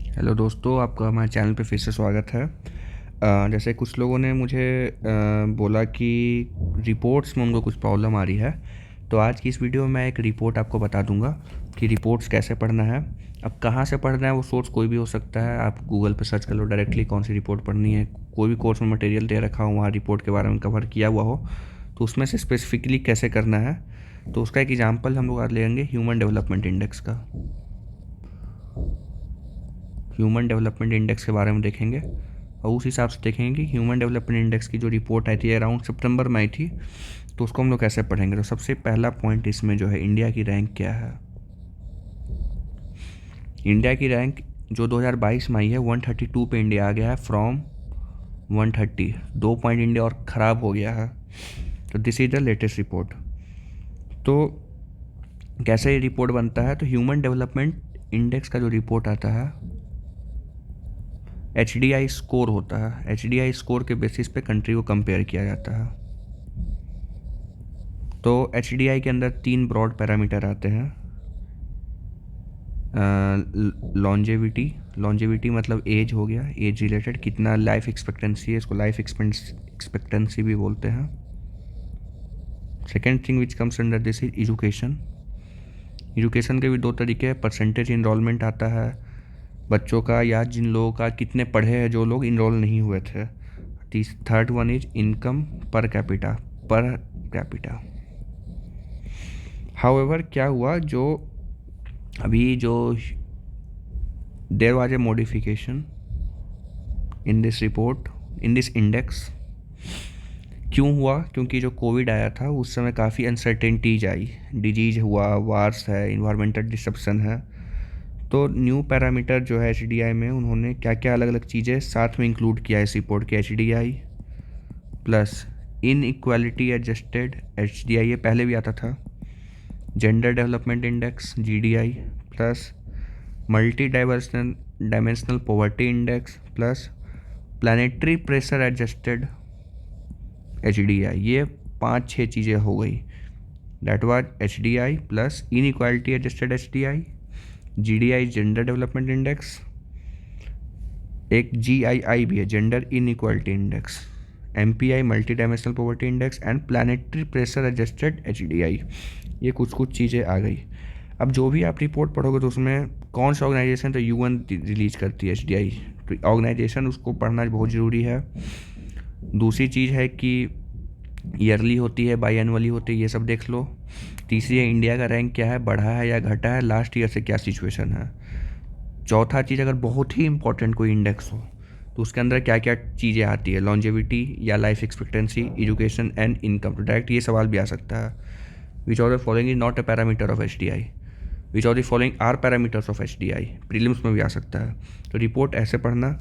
Hello दोस्तों, आपका हमारे चैनल पे फिर से स्वागत है। जैसे कुछ लोगों ने मुझे बोला कि रिपोर्ट्स में उनको कुछ प्रॉब्लम आ रही है, तो आज की इस वीडियो में मैं एक रिपोर्ट आपको बता दूंगा कि रिपोर्ट्स कैसे पढ़ना है। अब कहाँ से पढ़ना है वो सोर्स कोई भी हो सकता है। आप गूगल पे सर्च कर लो डायरेक्टली कौन सी रिपोर्ट पढ़नी है। कोई भी कोर्स में मटेरियल दे रखा हो, वहाँ रिपोर्ट के बारे में कवर किया हुआ हो, तो उसमें से स्पेसिफिकली कैसे करना है, तो उसका एक एग्जाम्पल हम लोग आज लेंगे ह्यूमन डेवलपमेंट इंडेक्स का। ह्यूमन डेवलपमेंट इंडेक्स के बारे में देखेंगे और उस हिसाब से देखेंगे कि ह्यूमन डेवलपमेंट इंडेक्स की जो रिपोर्ट आई थी अराउंड सितंबर में आई थी, तो उसको हम लोग कैसे पढ़ेंगे। तो सबसे पहला पॉइंट इसमें जो है, इंडिया की रैंक क्या है। इंडिया की रैंक जो 2022 में आई है 132 पे इंडिया आ गया है फ्रॉम 130। 2 पॉइंट इंडिया और ख़राब हो गया है। तो this is the latest report. तो कैसे ये रिपोर्ट बनता है, तो ह्यूमन डेवलपमेंट इंडेक्स का जो रिपोर्ट आता है HDI स्कोर होता है। HDI स्कोर के बेसिस पे कंट्री को कंपेयर किया जाता है। तो HDI के अंदर 3 ब्रॉड पैरामीटर आते हैं। लॉन्जेविटी मतलब एज हो गया, एज रिलेटेड कितना लाइफ एक्सपेक्टेंसी है, इसको लाइफ एक्सपेक्टेंसी भी बोलते हैं। Second thing which comes under this is education. Education के भी 2 तरीके हैं। परसेंटेज इनरोलमेंट आता है बच्चों का, या जिन लोगों का कितने पढ़े हैं जो लोग इनरोल नहीं हुए थे। Third one is income per capita. However क्या हुआ, जो अभी जो there was a modification in this report, in this index. क्यों हुआ? क्योंकि जो कोविड आया था उस समय काफ़ी अनसर्टेनिटीज आई, डिजीज हुआ, वार्स है, इन्वायरमेंटल डिस्ट्रप्शन है। तो न्यू पैरामीटर जो है HDI में उन्होंने क्या क्या अलग अलग चीज़ें साथ में इंक्लूड किया है इस रिपोर्ट के। HDI प्लस इन इक्वालिटी एडजस्टेड HDI, ये पहले भी आता था। Gender development index GDI plus multi dimensional poverty index plus planetary pressure adjusted HDI। ये 5-6 चीज़ें हो गई। That was HDI plus in equality adjusted HDI, GDI gender development index, एक GII भी है gender in equality index, MPI multi dimensional poverty index and planetary pressure adjusted HDI। ये कुछ कुछ चीज़ें आ गई। अब जो भी आप रिपोर्ट पढ़ोगे तो उसमें कौन सा ऑर्गेनाइजेशन, तो UN रिलीज करती है HDI, तो ऑर्गेनाइजेशन उसको पढ़ना बहुत ज़रूरी है। दूसरी चीज़ है कि ईयरली होती है, बाई एनुअली होती है, ये सब देख लो। तीसरी है इंडिया का रैंक क्या है, बढ़ा है या घटा है, लास्ट ईयर से क्या सिचुएशन है। चौथा चीज़, अगर बहुत ही इंपॉर्टेंट कोई इंडेक्स हो तो उसके अंदर क्या क्या चीज़ें आती है, लॉन्जेविटी या life expectancy, education and income. तो डायरेक्ट ये सवाल भी आ सकता है, which of the following is not a parameter of HDI, which of the following are parameters of HDI। Prelims में भी आ सकता है। तो रिपोर्ट ऐसे पढ़ना।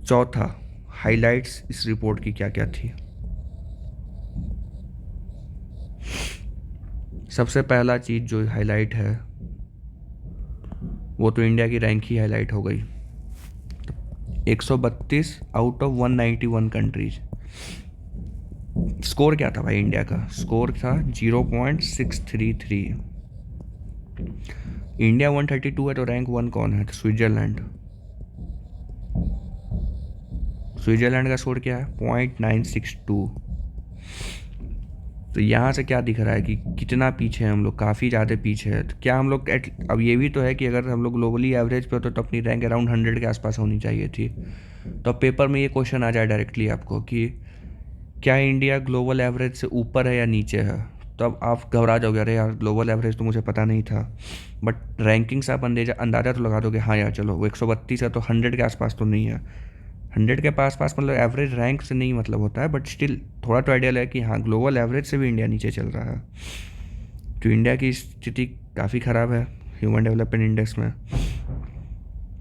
चौथा, हाइलाइट्स इस रिपोर्ट की क्या क्या थी। सबसे पहला चीज़ जो हाईलाइट है वो तो इंडिया की रैंक ही हाईलाइट हो गई। 132 आउट ऑफ 191 कंट्रीज। स्कोर क्या था भाई इंडिया का? स्कोर था 0.633। इंडिया 132 है तो रैंक 1 कौन है? तो स्विट्जरलैंड। स्विट्जरलैंड का स्कोर क्या है? 0.962। तो यहाँ से क्या दिख रहा है कि कितना पीछे हैं हम लोग, काफ़ी ज़्यादा पीछे है। तो क्या हम लोग अब ये भी तो है कि अगर हम लोग ग्लोबली एवरेज पे होते तो अपनी रैंक अराउंड 100 के आसपास होनी चाहिए थी। तो अब पेपर में ये क्वेश्चन आ जाए डायरेक्टली आपको कि क्या इंडिया ग्लोबल एवरेज से ऊपर है या नीचे है, तो अब आप घबरा जाओगे, अरे यार ग्लोबल एवरेज तो मुझे पता नहीं था। बट रैंकिंग से आप अंदाज़ा तो लगा दोगे, हाँ यार चलो वो 132 है तो 100 के आसपास तो नहीं है। 100 के पास पास मतलब एवरेज रैंक से नहीं मतलब होता है, बट स्टिल थोड़ा तो आइडिया है कि हाँ ग्लोबल एवरेज से भी इंडिया नीचे चल रहा है। तो इंडिया की स्थिति काफ़ी ख़राब है ह्यूमन डेवलपमेंट इंडेक्स में।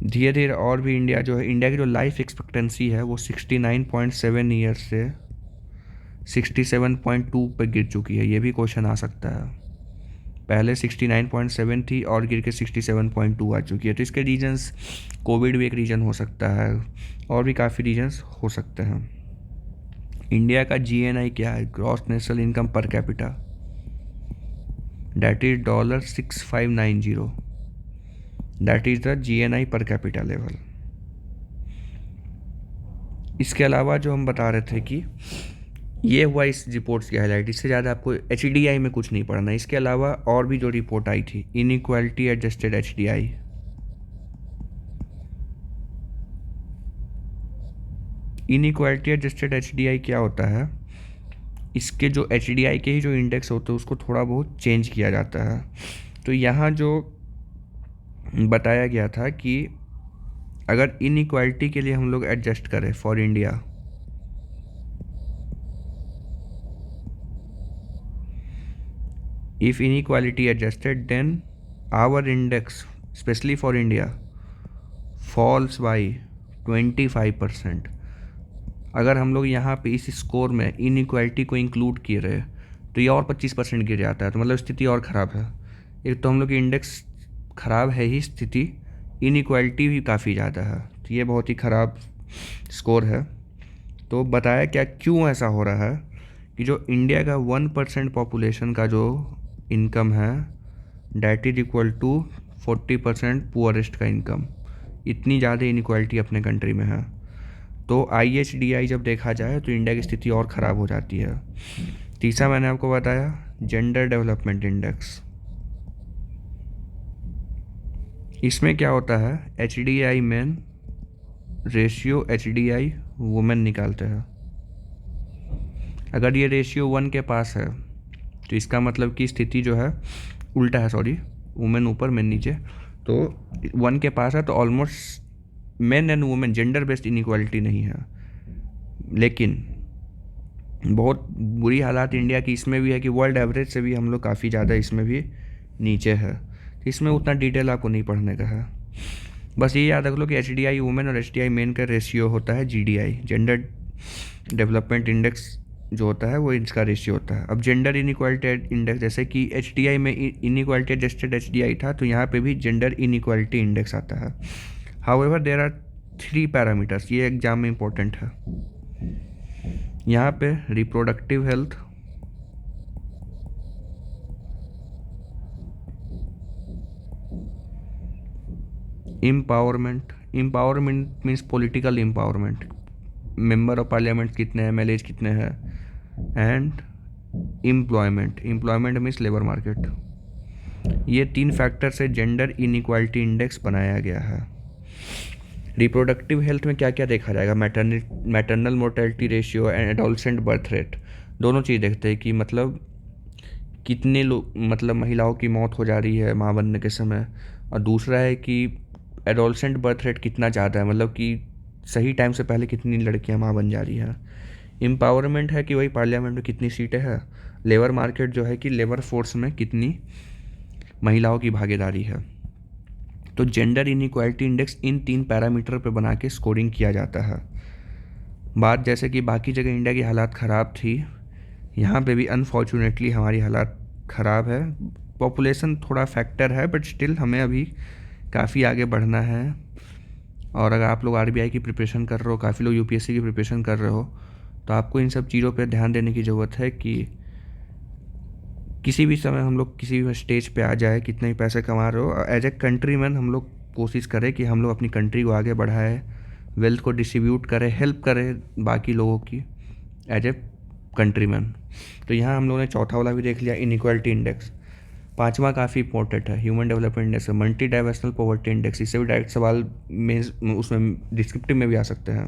धीरे धीरे और भी इंडिया जो है, इंडिया की जो लाइफ एक्सपेक्टेंसी है वो 69.7 ईयर्स से 67.2 पे गिर चुकी है। ये भी क्वेश्चन आ सकता है। पहले 69.7 थी और गिर के 67.2 आ चुकी है। तो इसके रीजंस, कोविड भी एक रीज़न हो सकता है और भी काफ़ी रीजंस हो सकते हैं। इंडिया का GNI क्या है? Gross national income per capita, that is $6590। That is the GNI per capita level. इसके अलावा जो हम बता रहे थे कि ये हुआ इस रिपोर्ट्स की हाईलाइट, इससे ज़्यादा आपको HDI में कुछ नहीं पढ़ना। इसके अलावा और भी जो रिपोर्ट आई थी, inequality adjusted HDI, inequality adjusted HDI क्या होता है, इसके जो HDI के ही जो इंडेक्स होते हैं उसको थोड़ा बहुत चेंज किया जाता है। तो यहाँ जो बताया गया था कि अगर इनइक्वालिटी के लिए हम लोग एडजस्ट करें for India, if inequality adjusted then our index specially for India falls by 25%। अगर हम लोग यहाँ पे इस स्कोर में इनइक्वालिटी को इंक्लूड किए रहे तो ये और 25% गिर जाता है। तो मतलब स्थिति और ख़राब है। एक तो हम लोग की इंडेक्स ख़राब है ही, स्थिति इनइक्वालिटी भी काफ़ी ज़्यादा है, तो ये बहुत ही ख़राब स्कोर है। तो बताया क्या क्यों ऐसा हो रहा है कि जो इंडिया का 1% पॉपुलेशन का जो इनकम है that is equal to 40% poorest का इनकम, इतनी ज़्यादा इनइक्वालिटी अपने कंट्री में है। तो IHDI जब देखा जाए तो इंडिया की स्थिति और ख़राब हो जाती है। तीसरा मैंने आपको बताया जेंडर डेवलपमेंट इंडेक्स, इसमें क्या होता है HDI main ratio HDI women निकालते हैं। अगर ये रेशियो 1 के पास है तो इसका मतलब कि स्थिति जो है उल्टा है, सॉरी, वुमेन ऊपर मेन नीचे, तो 1 के पास है तो almost main and women gender based inequality नहीं है। लेकिन बहुत बुरी हालात इंडिया की इसमें भी है कि वर्ल्ड एवरेज से भी हम लोग काफ़ी ज़्यादा इसमें भी नीचे है। तो इसमें उतना डिटेल आपको नहीं पढ़ने का है, बस ये याद रख लो कि HDI वुमेन और HDI मेन का रेशियो होता है GDI, जेंडर डेवलपमेंट इंडेक्स जो होता है वो इसका रेशियो होता है। अब जेंडर इनइक्वालिटी इंडेक्स, जैसे कि HDI में इनइक्वालिटी एडजस्टेड HDI था तो यहाँ पे भी जेंडर इनइक्वालिटी इंडेक्स आता है। हाउएवर देयर आर 3 पैरामीटर्स, ये एग्जाम में इंपॉर्टेंट है। यहाँ पे reproductive health, empowerment, empowerment means political empowerment, member of parliament कितने हैं, MLAs कितने हैं, and employment, employment means labour market. ये 3 फैक्टर से जेंडर इनइक्वालिटी इंडेक्स बनाया गया है। रिप्रोडक्टिव हेल्थ में क्या क्या देखा जाएगा, maternal mortality ratio and adolescent birth rate, दोनों चीज़ देखते हैं कि मतलब कितने लोग, मतलब महिलाओं की मौत हो जा रही है माँ बनने के समय, और दूसरा है कि एडोलसेंट बर्थ रेट कितना ज़्यादा है, मतलब कि सही टाइम से पहले कितनी लड़कियां माँ बन जा रही हैं। एम्पावरमेंट है कि वही पार्लियामेंट में कितनी सीटें हैं। लेबर मार्केट जो है कि लेबर फोर्स में कितनी महिलाओं की भागीदारी है। तो जेंडर इनइक्वालिटी इंडेक्स इन 3 पैरामीटर पे बना के स्कोरिंग किया जाता है। बात जैसे कि बाकी जगह इंडिया की हालात ख़राब थी, यहाँ पे भी अनफॉर्चुनेटली हमारी हालात ख़राब है। पॉपुलेशन थोड़ा फैक्टर है बट स्टिल हमें अभी काफ़ी आगे बढ़ना है। और अगर आप लोग RBI की प्रिपरेशन कर रहे हो, काफ़ी लोग UPSC की प्रिपरेशन कर रहे हो, तो आपको इन सब चीज़ों पे ध्यान देने की ज़रूरत है कि किसी भी समय हम लोग किसी भी स्टेज पे आ जाए, कितने भी पैसे कमा रहे हो, एज ए कंट्रीमैन हम लोग कोशिश करें कि हम लोग अपनी कंट्री को आगे बढ़ाएं, वेल्थ को डिस्ट्रीब्यूट करें, हेल्प करें बाकी लोगों की एज ए कंट्रीमैन। तो यहाँ हम लोगों ने चौथा वाला भी देख लिया, इनइक्वालिटी इंडेक्स। पांचवा काफ़ी इंपॉर्टेंट है, human development index, multi dimensional poverty index. इससे भी डायरेक्ट सवाल में उसमें डिस्क्रिप्टिव में भी आ सकते हैं।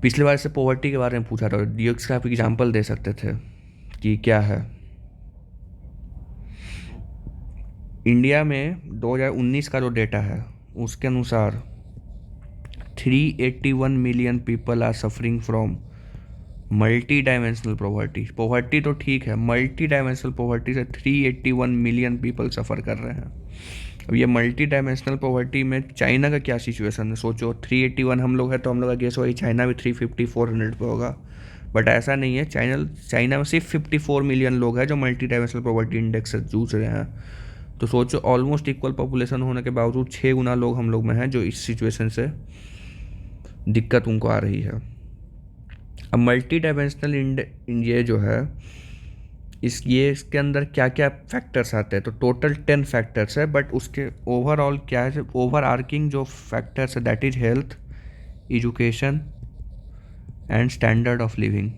पिछली बार से पॉवर्टी के बारे में पूछा था, इसका आप एग्जाम्पल दे सकते थे कि क्या है। इंडिया में 2019 का जो डेटा है उसके अनुसार 381 million people are suffering from multi dimensional poverty. Poverty तो ठीक है, मल्टी डायमेंशनल पॉवर्टी से 381 मिलियन पीपल सफ़र कर रहे हैं। अब ये मल्टी डायमेंशनल पॉवर्टी में चाइना का क्या सिचुएशन है सोचो। 381 हम लोग हैं तो हम लोग का गेस होगा चाइना भी 350-400 पे होगा, बट ऐसा नहीं है। चाइना में सिर्फ 54 मिलियन लोग हैं जो मल्टी डायमेंशनल पॉवर्टी इंडेक्स से जूझ रहे हैं। तो सोचो ऑलमोस्ट इक्वल पॉपुलेशन होने के बावजूद 6 गुना लोग हम लोग में हैं जो इस सिचुएशन से दिक्कत उनको आ रही है। अब मल्टी डायमेंशनल ये जो है इसके अंदर क्या क्या फैक्टर्स आते हैं, तो टोटल 10 फैक्टर्स है, बट उसके ओवरऑल क्या है, ओवर आर्किंग जो फैक्टर्स है that is health, education and standard of living.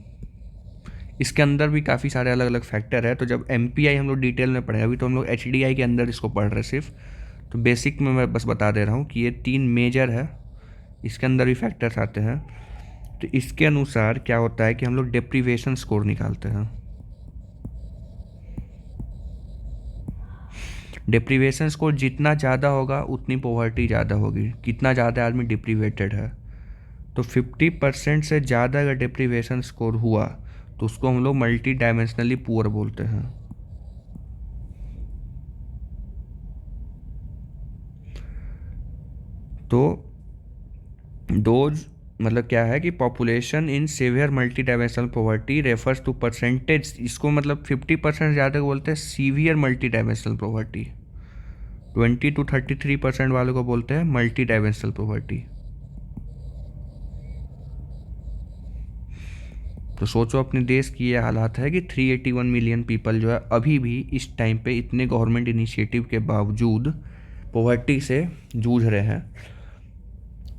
इसके अंदर भी काफ़ी सारे अलग अलग फैक्टर है, तो जब MPI हम लोग डिटेल में पढ़े, अभी तो हम लोग HDI के अंदर इसको पढ़ रहे सिर्फ, तो बेसिक में मैं बस बता दे रहा हूँ कि ये 3 मेजर है, इसके अंदर भी फैक्टर्स आते हैं। तो इसके अनुसार क्या होता है कि हम लोग डेप्रीवेशन स्कोर निकालते हैं। डिप्रीवेशन स्कोर जितना ज़्यादा होगा उतनी पॉवर्टी ज़्यादा होगी, कितना ज़्यादा आदमी डिप्रीवेटेड है। तो 50% से ज़्यादा अगर डिप्रीवेशन स्कोर हुआ तो उसको हम लोग मल्टी डायमेंशनली पुअर बोलते हैं। तो डोज मतलब क्या है कि population in severe multi dimensional poverty refers to percentage, इसको मतलब 50% ज़्यादा बोलते हैं severe multi dimensional poverty, 20 to 33% वालों को बोलते हैं मल्टी डायमेंशनल पॉवर्टी। तो सोचो अपने देश की ये हालात है कि 381 मिलियन पीपल जो है अभी भी इस टाइम पे इतने गवर्नमेंट इनिशिएटिव के बावजूद पॉवर्टी से जूझ रहे हैं।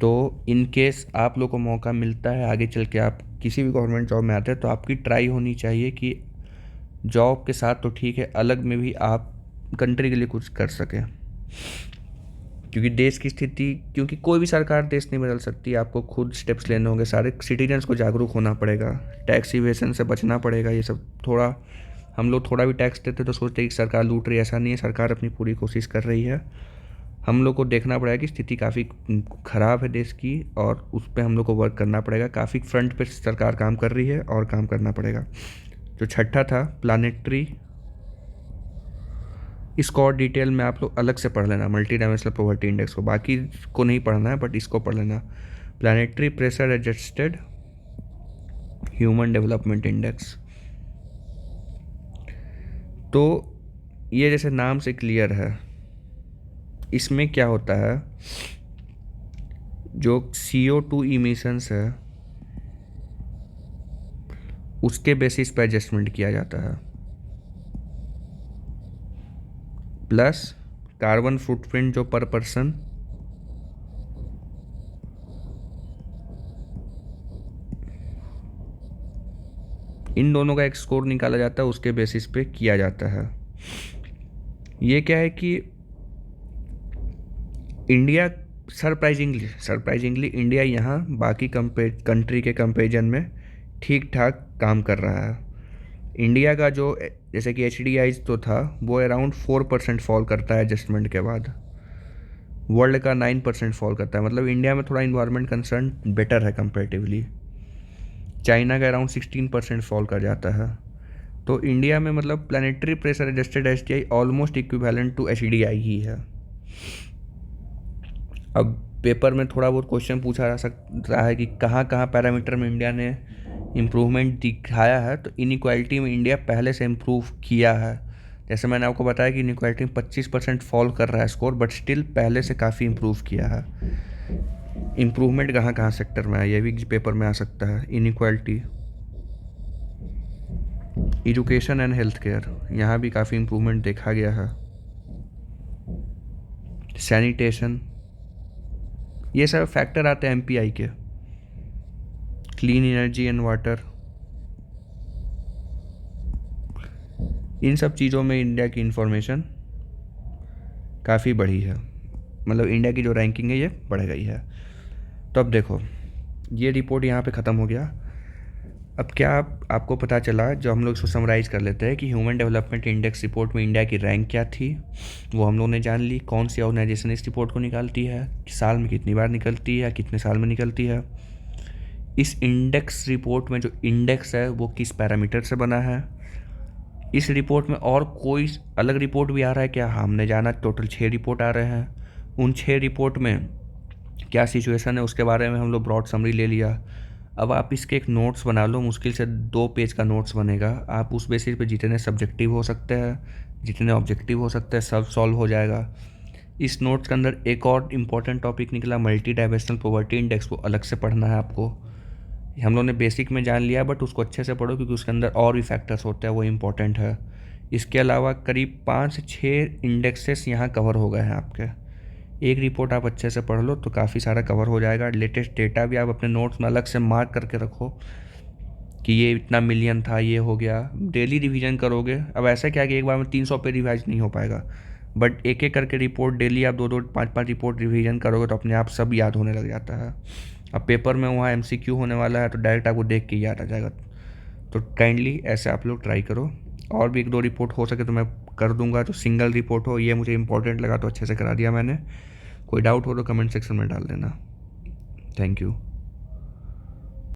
तो इन केस आप लोग को मौका मिलता है आगे चल के आप किसी भी गवर्नमेंट जॉब में आते हैं, तो आपकी ट्राई होनी चाहिए कि जॉब के साथ तो ठीक है, अलग में भी आप कंट्री के लिए कुछ कर सकें। क्योंकि देश की स्थिति, क्योंकि कोई भी सरकार देश नहीं बदल सकती, आपको खुद स्टेप्स लेने होंगे, सारे सिटीजन्स को जागरूक होना पड़ेगा, टैक्स इवेशन से बचना पड़ेगा। ये सब थोड़ा हम लोग थोड़ा भी टैक्स देते तो सोचते हैं कि सरकार लूट रही है, ऐसा नहीं है, सरकार अपनी पूरी कोशिश कर रही है। हम लोग को देखना पड़ेगा कि स्थिति काफ़ी ख़राब है देश की, और उस पर हम लोग को वर्क करना पड़ेगा। काफ़ी फ्रंट पे सरकार काम कर रही है और काम करना पड़ेगा। जो छठा था प्लानेटरी, इसको और डिटेल में आप लोग अलग से पढ़ लेना, मल्टी डायमेंशनल पॉवर्टी इंडेक्स को, बाकी को नहीं पढ़ना है बट इसको पढ़ लेना। Planetary pressure adjusted human development index. तो ये जैसे नाम से क्लियर है, इसमें क्या होता है, जो CO2 इमिशंस है उसके बेसिस पे एडजस्टमेंट किया जाता है, प्लस कार्बन फुटप्रिंट जो पर पर्सन, इन दोनों का एक स्कोर निकाला जाता है, उसके बेसिस पे किया जाता है। ये क्या है कि इंडिया सरप्राइजिंगली इंडिया यहाँ बाकी कंट्री के कंपेरिजन में ठीक ठाक काम कर रहा है। इंडिया का जो जैसे कि HDI तो था वो अराउंड 4% फॉल करता है एडजस्टमेंट के बाद, वर्ल्ड का 9% फॉल करता है, मतलब इंडिया में थोड़ा इन्वायरमेंट कंसर्न बेटर है कंपेरेटिवली। चाइना का अराउंड 16% फॉल कर जाता है। तो इंडिया में मतलब planetary pressure adjusted HDI almost equivalent to HDI ही है। अब पेपर में थोड़ा बहुत क्वेश्चन पूछा जा सकता है कि कहाँ कहाँ पैरामीटर में इंडिया ने इम्प्रूवमेंट दिखाया है, तो इनइक्वालिटी में इंडिया पहले से इम्प्रूव किया है। जैसे मैंने आपको बताया कि इनइक्वालिटी में 25% फॉल कर रहा है स्कोर, बट स्टिल पहले से काफ़ी इम्प्रूव किया है। इम्प्रूवमेंट कहाँ कहाँ सेक्टर में है ये भी पेपर में आ सकता है। Inequality, education and health care, यहाँ भी काफ़ी इम्प्रूवमेंट देखा गया है। सैनिटेशन, ये सब फैक्टर आते हैं MPI के। क्लीन एनर्जी एंड वाटर, इन सब चीज़ों में इंडिया की इंफॉर्मेशन काफ़ी बढ़ी है, मतलब इंडिया की जो रैंकिंग है ये बढ़ गई है। तो अब देखो ये रिपोर्ट यहाँ पे ख़त्म हो गया। अब क्या आपको पता चला, जो हम लोग इसको समराइज़ कर लेते हैं कि ह्यूमन डेवलपमेंट इंडेक्स रिपोर्ट में इंडिया की रैंक क्या थी, वो हम लोगों ने जान ली। कौन सी ऑर्गेनाइजेशन इस रिपोर्ट को निकालती है, साल में कितनी बार निकलती है, कितने साल में निकलती है। इस इंडेक्स रिपोर्ट में जो इंडेक्स है वो किस पैरामीटर से बना है। इस रिपोर्ट में और कोई अलग रिपोर्ट भी आ रहा है क्या, हमने जाना टोटल 6 रिपोर्ट आ रहे हैं। उन 6 रिपोर्ट में क्या सिचुएशन है उसके बारे में हम लोग ब्रॉड समरी ले लिया। अब आप इसके एक नोट्स बना लो, मुश्किल से 2 पेज का नोट्स बनेगा। आप उस बेसिस पे जितने सब्जेक्टिव हो सकते हैं, जितने ऑब्जेक्टिव हो सकते हैं, सब सॉल्व हो जाएगा। इस नोट्स के अंदर एक और इम्पॉर्टेंट टॉपिक निकला, मल्टी डायमेंशनल पॉवर्टी इंडेक्स, वो अलग से पढ़ना है आपको। हम लोगों ने बेसिक में जान लिया, बट उसको अच्छे से पढ़ो क्योंकि उसके अंदर और भी फैक्टर्स होते हैं, वो इम्पोर्टेंट है। इसके अलावा करीब 5 से 6 इंडेक्सेस यहाँ कवर हो गए हैं आपके। एक रिपोर्ट आप अच्छे से पढ़ लो तो काफ़ी सारा कवर हो जाएगा। लेटेस्ट डेटा भी आप अपने नोट्स में अलग से मार्क करके रखो कि ये इतना मिलियन था, ये हो गया। डेली रिवीजन करोगे, अब ऐसा क्या कि एक बार में 300 पे रिवाइज नहीं हो पाएगा, बट एक एक करके रिपोर्ट डेली आप 2-2 5-5 रिपोर्ट रिवीजन करोगे तो अपने आप सब याद होने लग जाता है। अब पेपर में वहाँ MCQ होने वाला है तो डायरेक्ट आपको देख के याद आ जाएगा। तो काइंडली ऐसे आप लोग ट्राई करो। और भी 1-2 रिपोर्ट हो सके तो मैं कर दूंगा, तो सिंगल रिपोर्ट हो, ये मुझे इंपॉर्टेंट लगा तो अच्छे से करा दिया मैंने। कोई डाउट हो तो कमेंट सेक्शन में डाल देना। Thank you.